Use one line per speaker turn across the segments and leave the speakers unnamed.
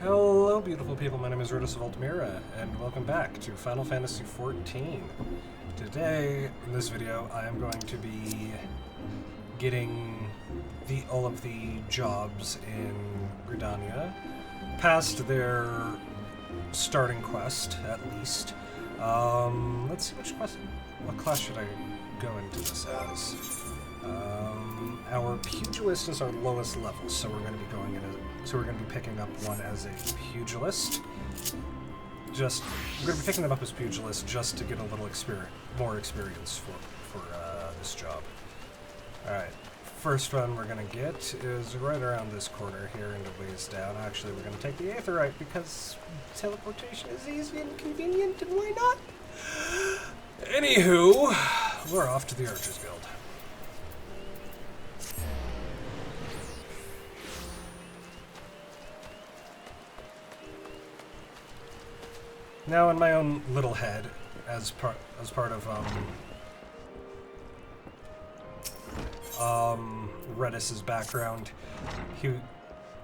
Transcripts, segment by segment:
Hello, beautiful people. My name is Rotus of Altamira, and welcome back to Final Fantasy XIV. Today, in this video, I am going to be getting all of the jobs in Gridania past their starting quest, at least. Let's see what class should I go into this as? Our pugilist is our lowest level, so we're going to be picking up one as a pugilist. We're going to be picking them up as pugilist just to get a little more experience for this job. All right, first one we're going to get is right around this corner here and a ways down. Actually, we're going to take the Aetherite because teleportation is easy and convenient, and why not? Anywho, we're off to the Archers Guild. Now, in my own little head, as part of Redis's background,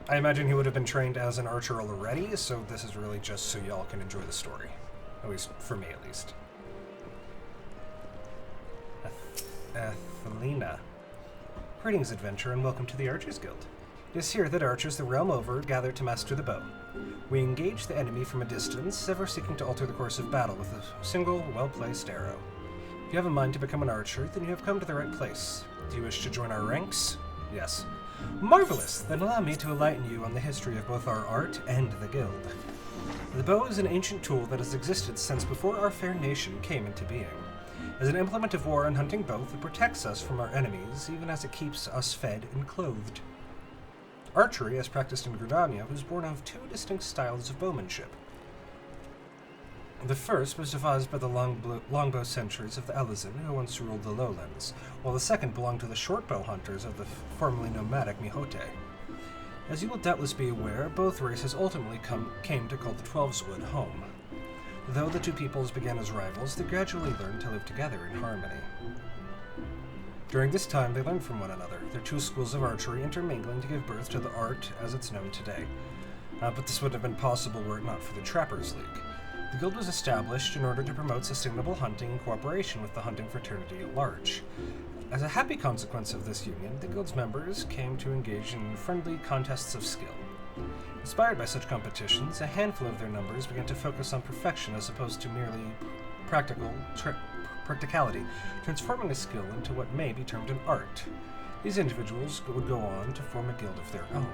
I imagine he would have been trained as an archer already. So this is really just so y'all can enjoy the story, at least for me, at least. Athelina. Greetings, adventurer, and welcome to the Archers Guild. It is here that archers the realm over gather to master the bow. We engage the enemy from a distance, ever seeking to alter the course of battle with a single, well-placed arrow. If you have a mind to become an archer, then you have come to the right place. Do you wish to join our ranks? Yes. Marvelous! Then allow me to enlighten you on the history of both our art and the guild. The bow is an ancient tool that has existed since before our fair nation came into being. As an implement of war and hunting both, it protects us from our enemies, even as it keeps us fed and clothed. Archery, as practiced in Gridania, was born of two distinct styles of bowmanship. The first was devised by the longbow sentries of the Elizin, who once ruled the lowlands, while the second belonged to the shortbow hunters of the formerly nomadic Mihote. As you will doubtless be aware, both races ultimately came to call the Twelveswood home. Though the two peoples began as rivals, they gradually learned to live together in harmony. During this time, they learned from one another, their two schools of archery intermingling to give birth to the art as it's known today. But this would have been possible were it not for the Trappers League. The guild was established in order to promote sustainable hunting in cooperation with the hunting fraternity at large. As a happy consequence of this union, the guild's members came to engage in friendly contests of skill. Inspired by such competitions, a handful of their numbers began to focus on perfection as opposed to merely practicality, transforming a skill into what may be termed an art. These individuals would go on to form a guild of their own.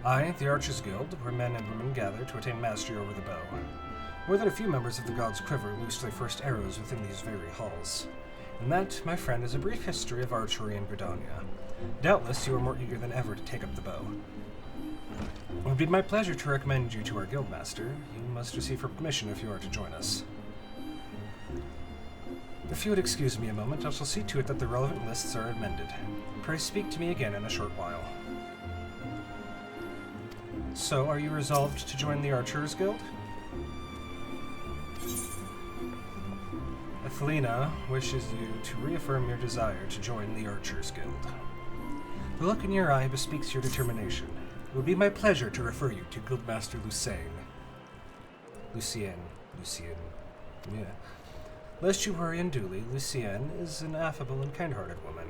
I, the Archers Guild, where men and women gather to attain mastery over the bow. More than a few members of the God's Quiver loosed their first arrows within these very halls. And that, my friend, is a brief history of archery in Gridania. Doubtless you are more eager than ever to take up the bow. It would be my pleasure to recommend you to our guildmaster. You must receive her permission if you are to join us. If you would excuse me a moment, I shall see to it that the relevant lists are amended. Pray speak to me again in a short while. So, are you resolved to join the Archers Guild? Athelina wishes you to reaffirm your desire to join the Archers Guild. The look in your eye bespeaks your determination. It would be my pleasure to refer you to Guildmaster Lucien. Yeah. Lest you worry unduly, Lucienne is an affable and kind-hearted woman.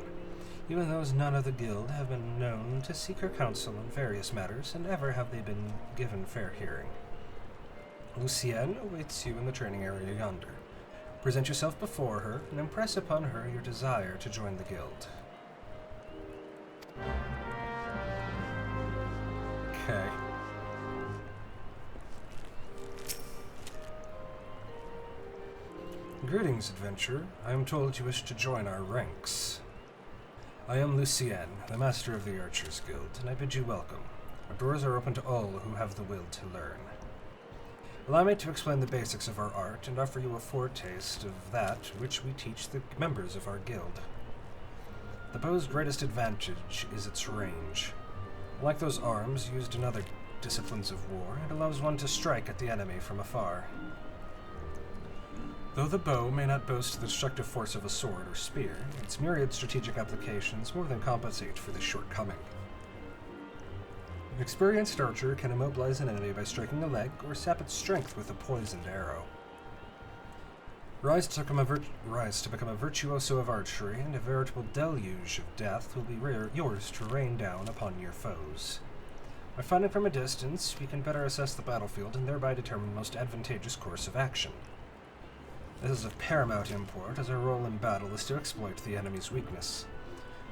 Even those none of the guild have been known to seek her counsel in various matters, and ever have they been given fair hearing. Lucienne awaits you in the training area yonder. Present yourself before her, and impress upon her your desire to join the guild. Okay. Greetings, adventurer. I am told you wish to join our ranks. I am Lucien, the master of the Archers Guild, and I bid you welcome. Our doors are open to all who have the will to learn. Allow me to explain the basics of our art and offer you a foretaste of that which we teach the members of our guild. The bow's greatest advantage is its range. Like those arms used in other disciplines of war, it allows one to strike at the enemy from afar. Though the bow may not boast the destructive force of a sword or spear, its myriad strategic applications more than compensate for this shortcoming. An experienced archer can immobilize an enemy by striking a leg or sap its strength with a poisoned arrow. Rise to become a virtuoso of archery, and a veritable deluge of death will be yours to rain down upon your foes. By fighting from a distance, we can better assess the battlefield and thereby determine the most advantageous course of action. This is of paramount import, as our role in battle is to exploit the enemy's weakness.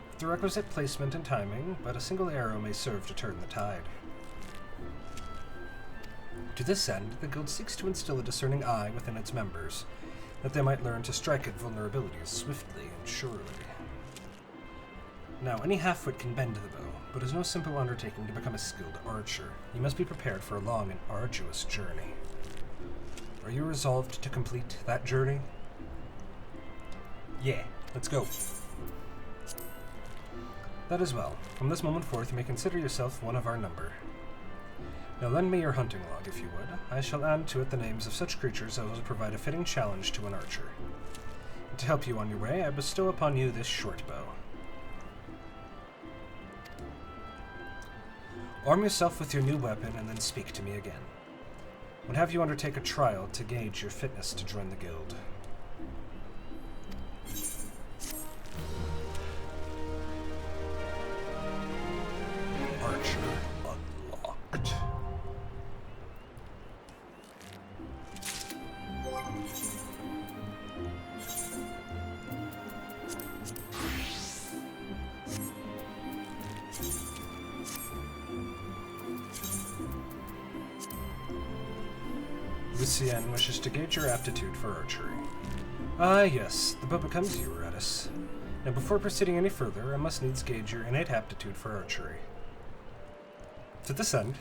With the requisite placement and timing, but a single arrow may serve to turn the tide. To this end, the guild seeks to instill a discerning eye within its members, that they might learn to strike at vulnerabilities swiftly and surely. Now, any half-wit can bend the bow, but it is no simple undertaking to become a skilled archer. You must be prepared for a long and arduous journey. Are you resolved to complete that journey? Yeah, let's go. That is well. From this moment forth, you may consider yourself one of our number. Now lend me your hunting log, if you would. I shall add to it the names of such creatures as will provide a fitting challenge to an archer. And to help you on your way, I bestow upon you this short bow. Arm yourself with your new weapon and then speak to me again. Would have you undertake a trial to gauge your fitness to join the guild. Archer unlocked. Lucien wishes to gauge your aptitude for archery. Ah, yes, the bow becomes you, Redis. Now, before proceeding any further, I must needs gauge your innate aptitude for archery. To this end,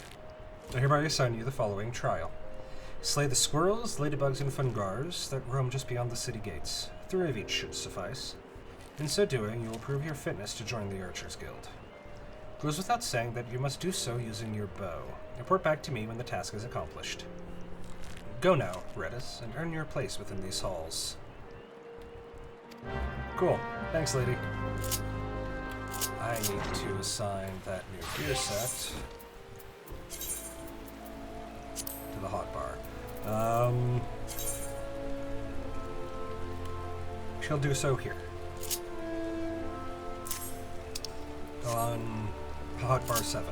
I hereby assign you the following trial. Slay the squirrels, ladybugs, and fungars that roam just beyond the city gates. 3 of each should suffice. In so doing, you will prove your fitness to join the Archers Guild. It goes without saying that you must do so using your bow. Report back to me when the task is accomplished. Go now, Redis, and earn your place within these halls. Cool. Thanks, lady. I need to assign that new gear set to the hotbar. She'll do so here. On hotbar 7.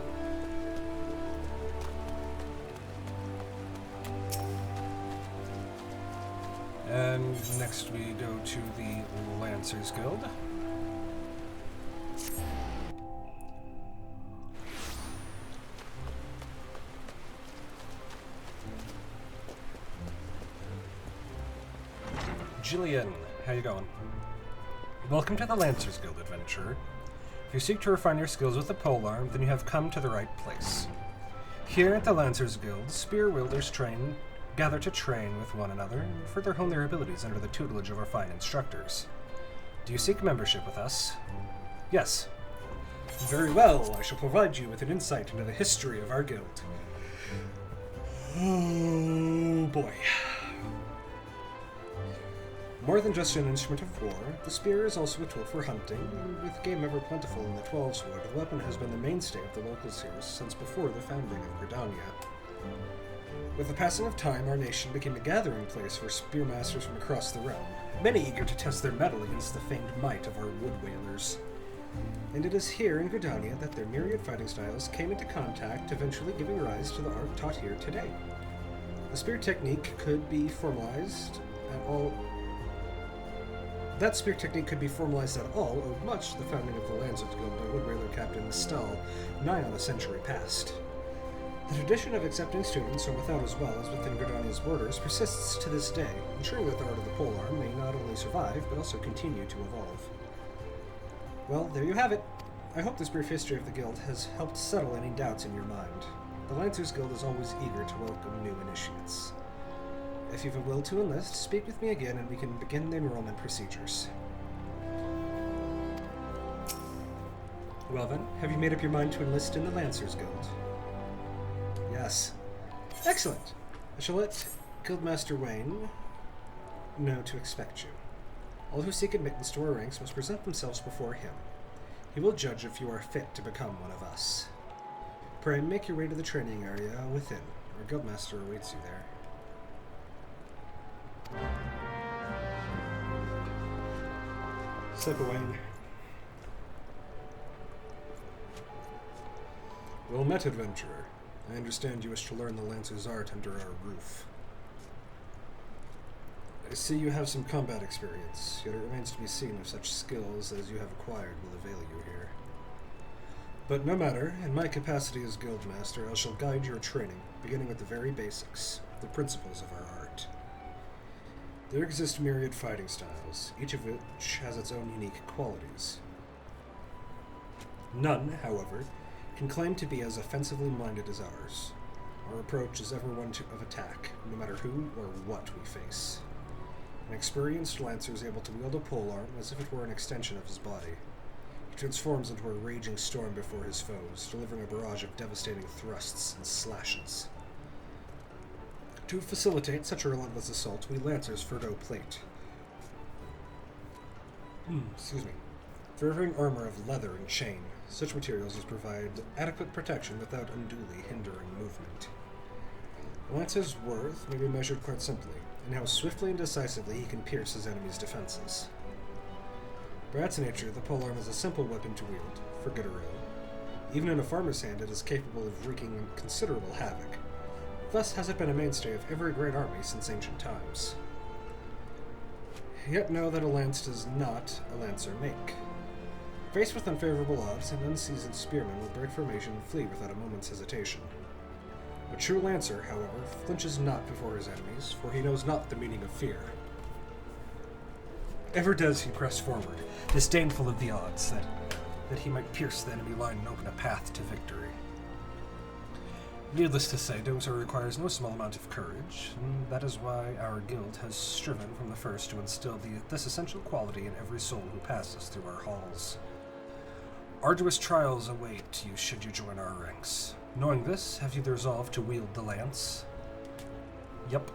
And next we go to the Lancers Guild. Jillian, how you going? Welcome to the Lancers Guild, adventurer. If you seek to refine your skills with the polearm, then you have come to the right place. Here at the Lancers Guild, spear wielders gather to train with one another and further hone their abilities under the tutelage of our fine instructors. Do you seek membership with us? Yes. Very well, I shall provide you with an insight into the history of our guild. Oh boy. More than just an instrument of war, the spear is also a tool for hunting, and with game ever plentiful in the Twelveswood, the weapon has been the mainstay of the locals here since before the founding of Gridania. With the passing of time, our nation became a gathering place for spearmasters from across the realm, many eager to test their mettle against the famed might of our wood whalers. And it is here in Gridania that their myriad fighting styles came into contact, eventually giving rise to the art taught here today. The spear technique could be formalized at all. That spear technique could be formalized at all owed much to the founding of the Lancers Guild by wood whaler Captain Stull, nigh on a century past. The tradition of accepting students from without as well as within Gridania's borders persists to this day, ensuring that the art of the polearm may not only survive, but also continue to evolve. Well, there you have it. I hope this brief history of the guild has helped settle any doubts in your mind. The Lancers Guild is always eager to welcome new initiates. If you've a will to enlist, speak with me again and we can begin the enrollment procedures. Well then, have you made up your mind to enlist in the Lancers Guild? Yes. Excellent. I shall let Guildmaster Wayne know to expect you. All who seek admittance to our ranks must present themselves before him. He will judge if you are fit to become one of us. Pray make your way to the training area within. Our guildmaster awaits you there. Step away. Well met, adventurer. I understand you wish to learn the Lancer's art under our roof. I see you have some combat experience, yet it remains to be seen if such skills as you have acquired will avail you here. But no matter, in my capacity as guildmaster, I shall guide your training, beginning with the very basics, the principles of our art. There exist myriad fighting styles, each of which has its own unique qualities. None, however, can claim to be as offensively minded as ours. Our approach is ever one of attack, no matter who or what we face. An experienced lancer is able to wield a polearm as if it were an extension of his body. He transforms into a raging storm before his foes, delivering a barrage of devastating thrusts and slashes. To facilitate such a relentless assault, we lancers forgo plate. Favoring armor of leather and chain. Such materials as provide adequate protection without unduly hindering movement. A lancer's worth may be measured quite simply, in how swiftly and decisively he can pierce his enemy's defenses. By its nature, the polearm is a simple weapon to wield, for good or ill. Even in a farmer's hand, it is capable of wreaking considerable havoc. Thus has it been a mainstay of every great army since ancient times. Yet know that a lance does not a lancer make. Faced with unfavorable odds, an unseasoned spearman will break formation and flee without a moment's hesitation. A true lancer, however, flinches not before his enemies, for he knows not the meaning of fear. Ever does he press forward, disdainful of the odds, that he might pierce the enemy line and open a path to victory. Needless to say, doing so requires no small amount of courage, and that is why our guild has striven from the first to instill this essential quality in every soul who passes through our halls. Arduous trials await you should you join our ranks. Knowing this, have you the resolve to wield the lance? Yep.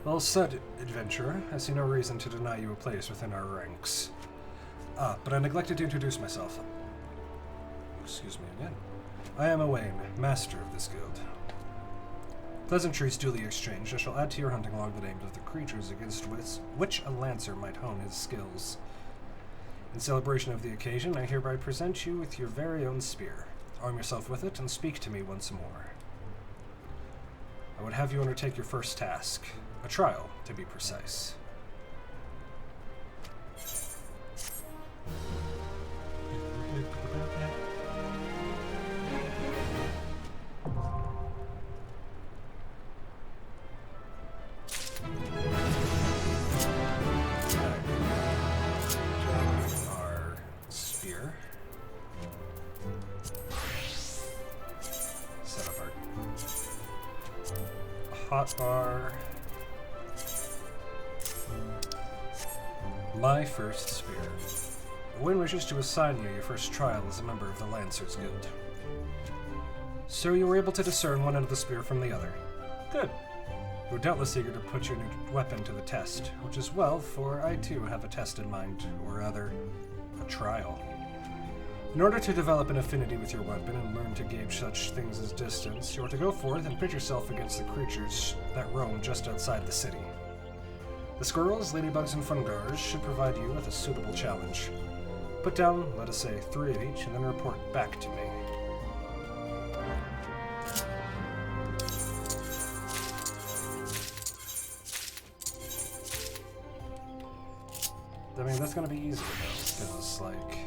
Well said, adventurer. I see no reason to deny you a place within our ranks. But I neglected to introduce myself. Excuse me again. I am Owain, master of this guild. Pleasantries duly exchanged, I shall add to your hunting log the names of the creatures against which a lancer might hone his skills. In celebration of the occasion, I hereby present you with your very own spear. Arm yourself with it and speak to me once more. I would have you undertake your first task, a trial, to be precise. Hotbar. My first spear. Owain wishes to assign you your first trial as a member of the Lancers Guild. So you were able to discern one end of the spear from the other. Good. You were doubtless eager to put your new weapon to the test, which is well, for I too have a test in mind, or rather, a trial. In order to develop an affinity with your weapon and learn to gauge such things as distance, you are to go forth and pit yourself against the creatures that roam just outside the city. The squirrels, ladybugs, and fungars should provide you with a suitable challenge. Put down, let us say, 3 of each, and then report back to me. I mean, that's gonna be easy, though, because, like...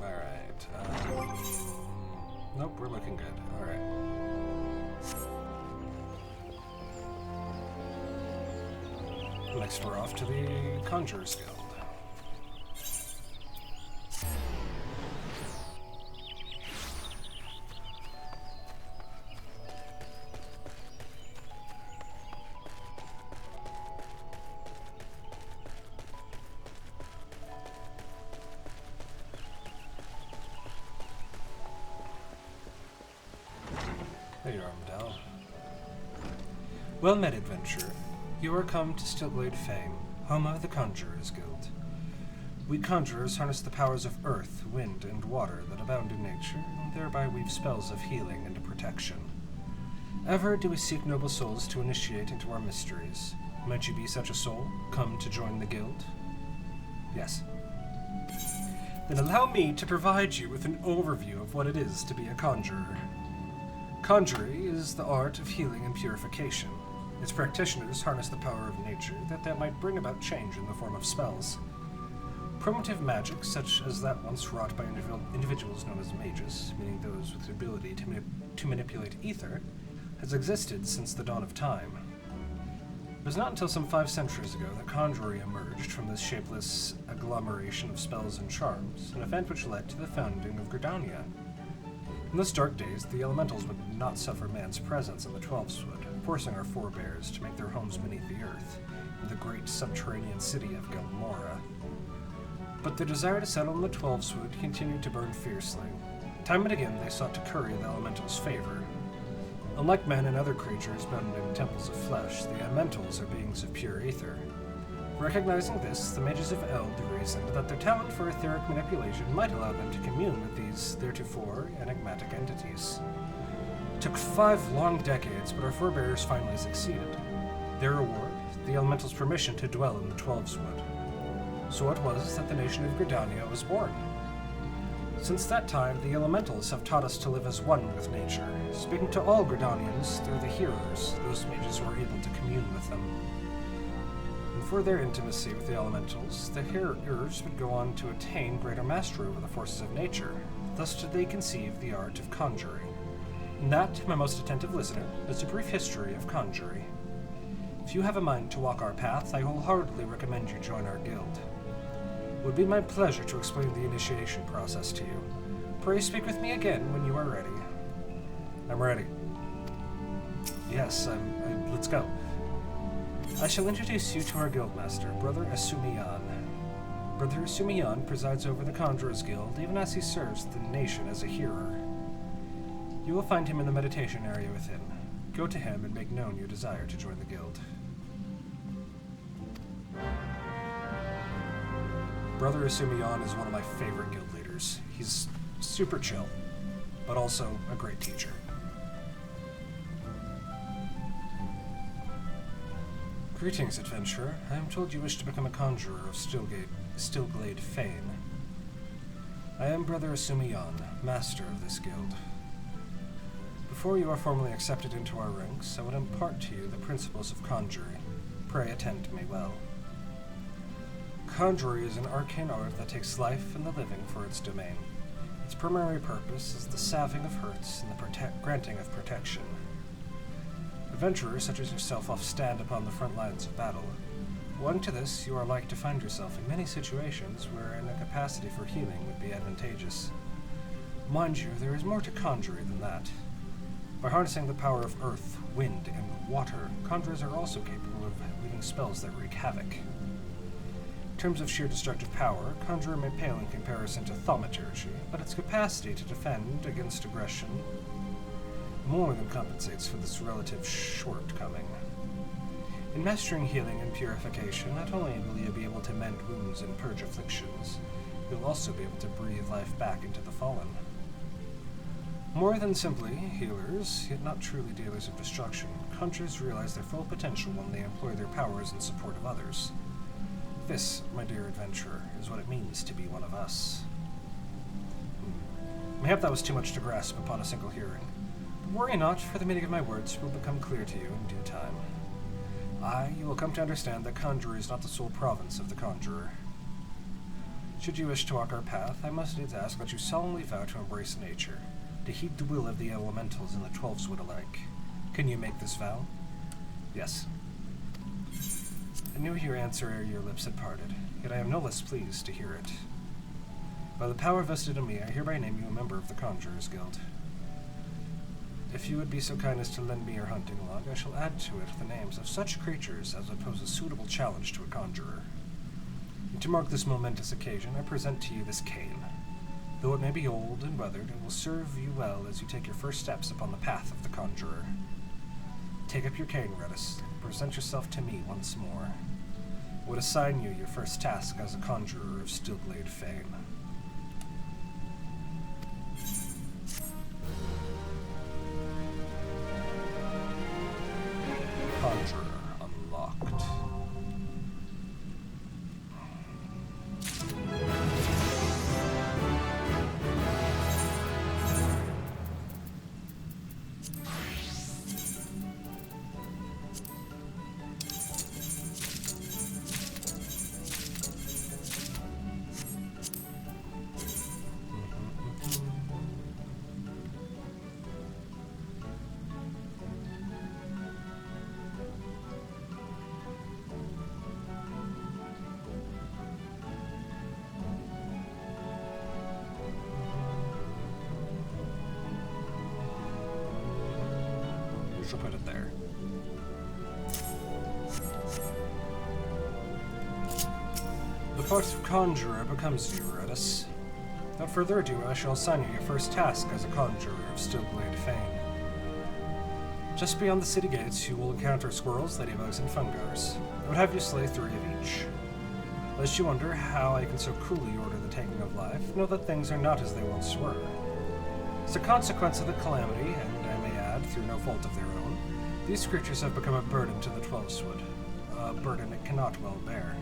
Alright, nope, we're looking good. Alright. Next, we're off to the Conjurer's Guild. There you are, Medell. Well met, adventurer. You are come to Stillglade fame, home of the Conjurer's Guild. We conjurers harness the powers of earth, wind, and water that abound in nature, and thereby weave spells of healing and protection. Ever do we seek noble souls to initiate into our mysteries. Might you be such a soul, come to join the guild? Yes. Then allow me to provide you with an overview of what it is to be a conjurer. Conjuring is the art of healing and purification. Its practitioners harness the power of nature that might bring about change in the form of spells. Primitive magic, such as that once wrought by individuals known as mages, meaning those with the ability to manipulate ether, has existed since the dawn of time. It was not until some 5 centuries ago that conjuring emerged from this shapeless agglomeration of spells and charms, an event which led to the founding of Gridania. In those dark days, the elementals would not suffer man's presence in the Twelveswood, forcing our forebears to make their homes beneath the earth, in the great subterranean city of Gelmora. But the desire to settle in the Twelveswood continued to burn fiercely. Time and again they sought to curry the elementals' favor. Unlike men and other creatures bound in temples of flesh, the elementals are beings of pure ether. Recognizing this, the mages of Eld reasoned that their talent for etheric manipulation might allow them to commune with these theretofore enigmatic entities. It took 5 long decades, but our forebears finally succeeded. Their reward, the elementals' permission to dwell in the Twelveswood. So it was that the nation of Gridania was born. Since that time, the elementals have taught us to live as one with nature, speaking to all Gridanians through the hearers, those mages who are able to commune with them. And for their intimacy with the elementals, the hearers would go on to attain greater mastery over the forces of nature. Thus did they conceive the art of conjuring. And that, my most attentive listener, is a brief history of conjuring. If you have a mind to walk our path, I wholeheartedly recommend you join our guild. It would be my pleasure to explain the initiation process to you. Pray speak with me again when you are ready. I'm ready. Yes, let's go. I shall introduce you to our guildmaster, Brother Asumiyan. Brother Asumiyan presides over the Conjurers Guild, even as he serves the nation as a hearer. You will find him in the meditation area within. Go to him and make known your desire to join the guild. Brother Asumiyan is one of my favorite guild leaders. He's super chill, but also a great teacher. Greetings, adventurer. I am told you wish to become a conjurer of Stillglade fame. I am Brother Asumiyan, master of this guild. Before you are formally accepted into our ranks, I would impart to you the principles of conjuring. Pray attend to me well. Conjuring is an arcane art that takes life and the living for its domain. Its primary purpose is the salving of hurts and the granting of protection. Adventurers such as yourself often stand upon the front lines of battle. Owing to this, you are like to find yourself in many situations wherein a capacity for healing would be advantageous. Mind you, there is more to conjuring than that. By harnessing the power of earth, wind, and water, conjurers are also capable of weaving spells that wreak havoc. In terms of sheer destructive power, conjurer may pale in comparison to thaumaturgy, but its capacity to defend against aggression more than compensates for this relative shortcoming. In mastering healing and purification, not only will you be able to mend wounds and purge afflictions, you'll also be able to breathe life back into the fallen. More than simply healers, yet not truly dealers of destruction, conjurers realize their full potential when they employ their powers in support of others. This, my dear adventurer, is what it means to be one of us. Mayhap that was too much to grasp upon a single hearing. But worry not, for the meaning of my words will become clear to you in due time. You will come to understand that conjuring is not the sole province of the conjurer. Should you wish to walk our path, I must needs ask that you solemnly vow to embrace nature, to heed the will of the elementals and the Twelveswood alike. Can you make this vow? Yes. I knew your answer ere your lips had parted, yet I am no less pleased to hear it. By the power vested in me, I hereby name you a member of the Conjurers Guild. If you would be so kind as to lend me your hunting log, I shall add to it the names of such creatures as would pose a suitable challenge to a conjurer. And to mark this momentous occasion, I present to you this cane. Though it may be old and weathered, it will serve you well as you take your first steps upon the path of the conjurer. Take up your cane, Redis, and present yourself to me once more. would assign you your first task as a conjurer of Steelblade fame. Conjurer unlocked. She'll put it there. The part of Conjurer becomes you, Redis. Without further ado, I shall assign you your first task as a Conjurer of Steelblade fame. Just beyond the city gates, you will encounter squirrels, ladybugs, and fungars. I would have you slay 3 of each. Lest you wonder how I can so cruelly order the taking of life, know that things are not as they once were. As a consequence of the calamity, and I may add, through no fault of their own, these creatures have become a burden to the Twelvewood, a burden it cannot well bear.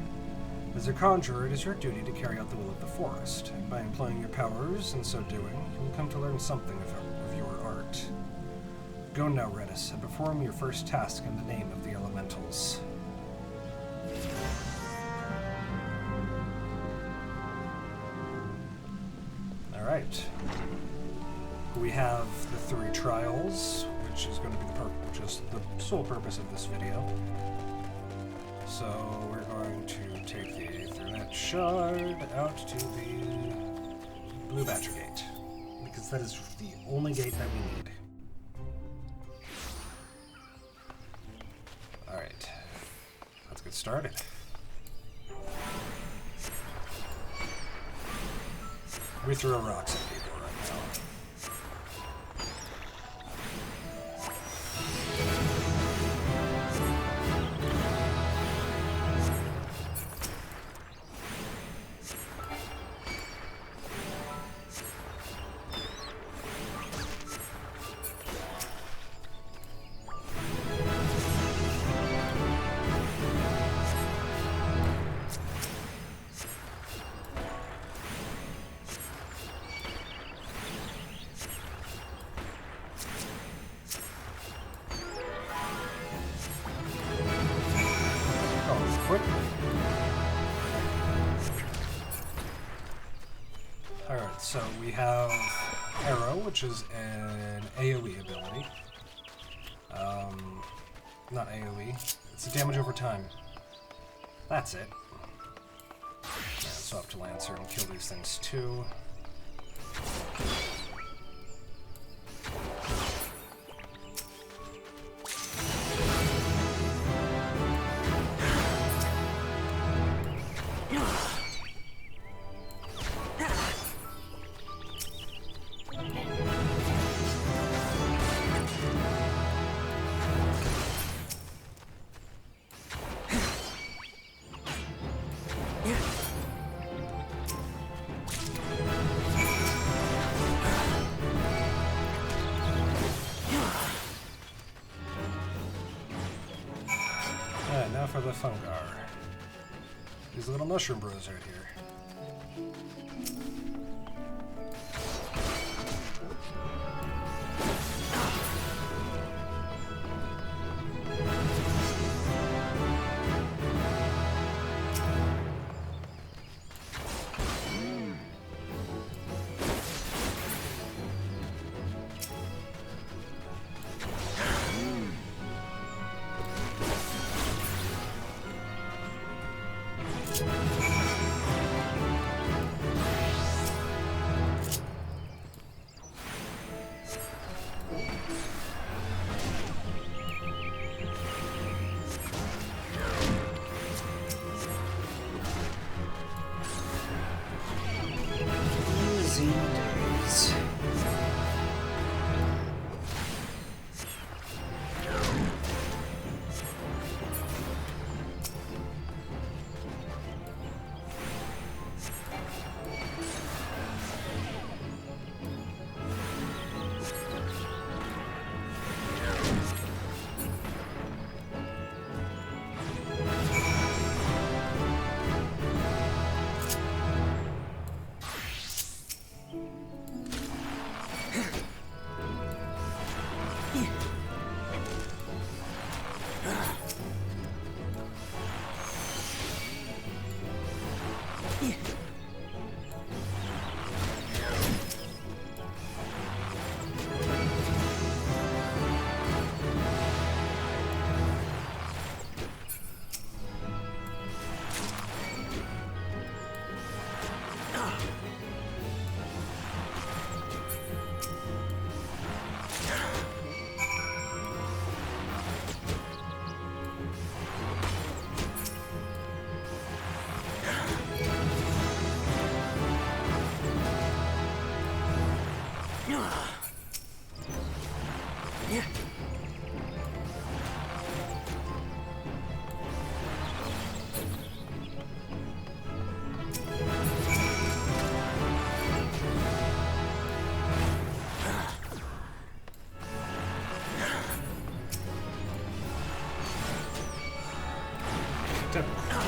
As a conjurer, it is your duty to carry out the will of the forest. By employing your powers, in so doing, you will come to learn something of your art. Go now, Redis, and perform your first task in the name of the elementals. Alright. We have the 3 trials, which is going to be just the sole purpose of this video. So we're going to take the Aethernet shard out to the Blue Badger Gate, because that is the only gate that we need. Alright, let's get started. We throw rocks at people right now. Alright, so we have Arrow, which is an AoE ability. Not AoE, it's a damage over time. That's it. Yeah, so up to Lancer and kill these things too. Now for the Fungar. These little mushroom bros right here.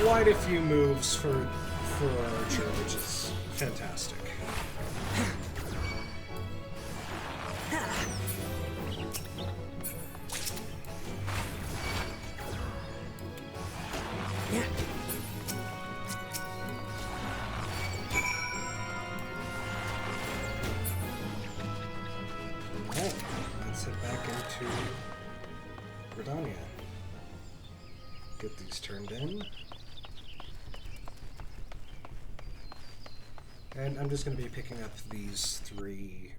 quite a few moves for Archer, which is fantastic. Alright, let's head back into Redania. Get these turned in. And I'm just going to be picking up these 3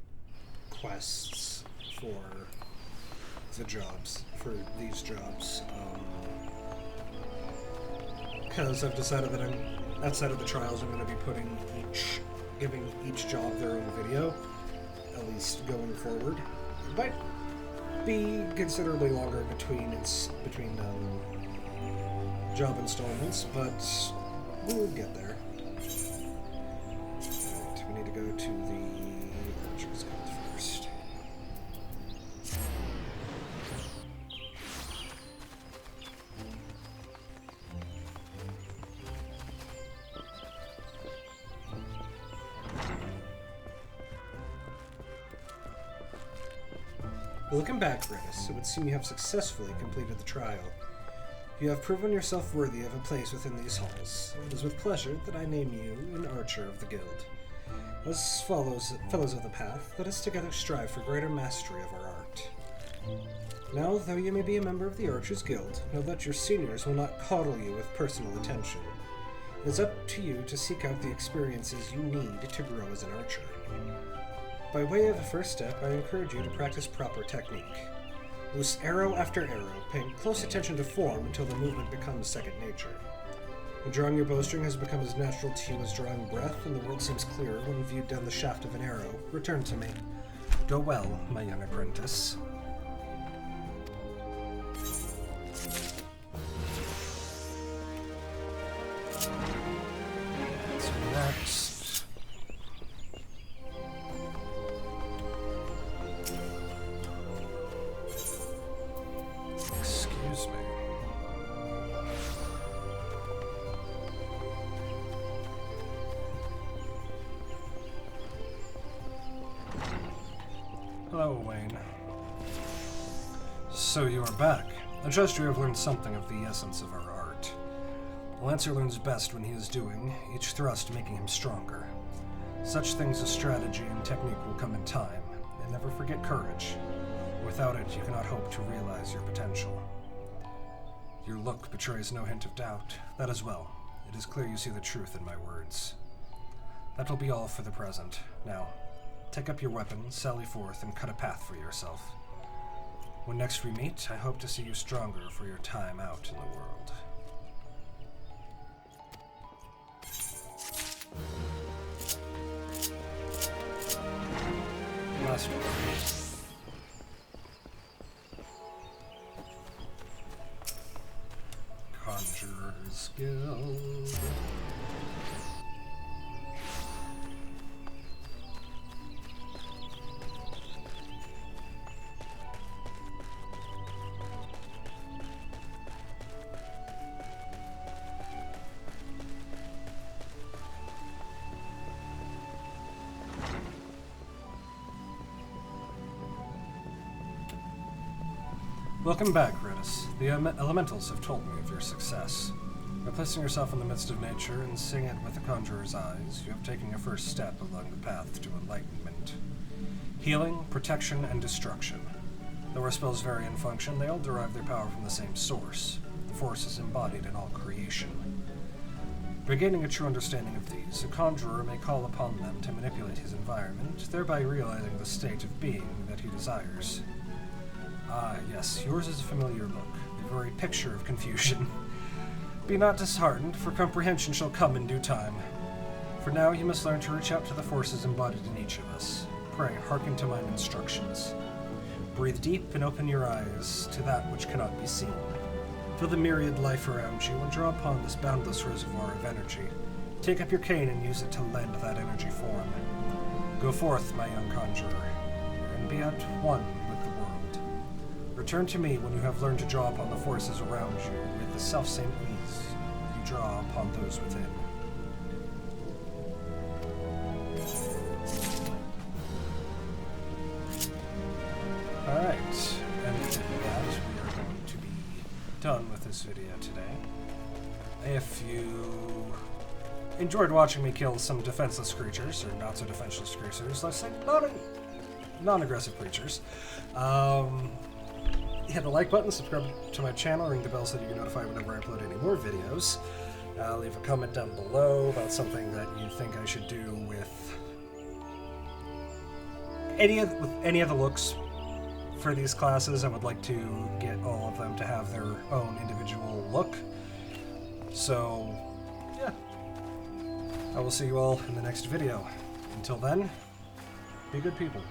quests for the jobs, for these jobs. Because I've decided that outside of the trials, I'm going to be giving each job their own video, at least going forward. It might be considerably longer between job installments, but we'll get there. Alright, we need to go to the Archer's Guild first. Looking back, Ritus, it would seem you have successfully completed the trial. You have proven yourself worthy of a place within these halls. It is with pleasure that I name you an Archer of the Guild. As fellows of the Path, let us together strive for greater mastery of our art. Now, though you may be a member of the Archers Guild, know that your seniors will not coddle you with personal attention. It is up to you to seek out the experiences you need to grow as an archer. By way of a first step, I encourage you to practice proper technique. Loose arrow after arrow, paying close attention to form until the movement becomes second nature. When drawing your bowstring has become as natural to you as drawing breath, and the world seems clearer when viewed down the shaft of an arrow, return to me. Go well, my young apprentice. So next... Hello, Wayne. So you are back. I trust you have learned something of the essence of our art. The Lancer learns best when he is doing, each thrust making him stronger. Such things as strategy and technique will come in time, and never forget courage. Without it, you cannot hope to realize your potential. Your look betrays no hint of doubt. That as well. It is clear you see the truth in my words. That will be all for the present. Now, take up your weapon, sally forth, and cut a path for yourself. When next we meet, I hope to see you stronger for your time out in the world. Last one. Conjurer's Guild. Welcome back, Ritus. The elementals have told me of your success. By placing yourself in the midst of nature and seeing it with the conjurer's eyes, you have taken your first step along the path to enlightenment. Healing, protection, and destruction. Though our spells vary in function, they all derive their power from the same source. The force is embodied in all creation. By gaining a true understanding of these, a conjurer may call upon them to manipulate his environment, thereby realizing the state of being that he desires. Ah, yes, yours is a familiar look, the very picture of confusion. Be not disheartened, for comprehension shall come in due time. For now, you must learn to reach out to the forces embodied in each of us. Pray, hearken to mine instructions. Breathe deep and open your eyes to that which cannot be seen. Feel the myriad life around you and draw upon this boundless reservoir of energy. Take up your cane and use it to lend that energy form. Go forth, my young conjurer, and be at one with the world. Return to me when you have learned to draw upon the forces around you with the selfsame ease you draw upon those within. Alright, and with that, we are going to be done with this video today. If you enjoyed watching me kill some defenseless creatures, or not so defenseless creatures, let's say non-aggressive creatures, hit the like button, subscribe to my channel, ring the bell so that you get notified whenever I upload any more videos. Leave a comment down below about something that you think I should do with any of the looks for these classes. I would like to get all of them to have their own individual look. So, yeah. I will see you all in the next video. Until then, be good people.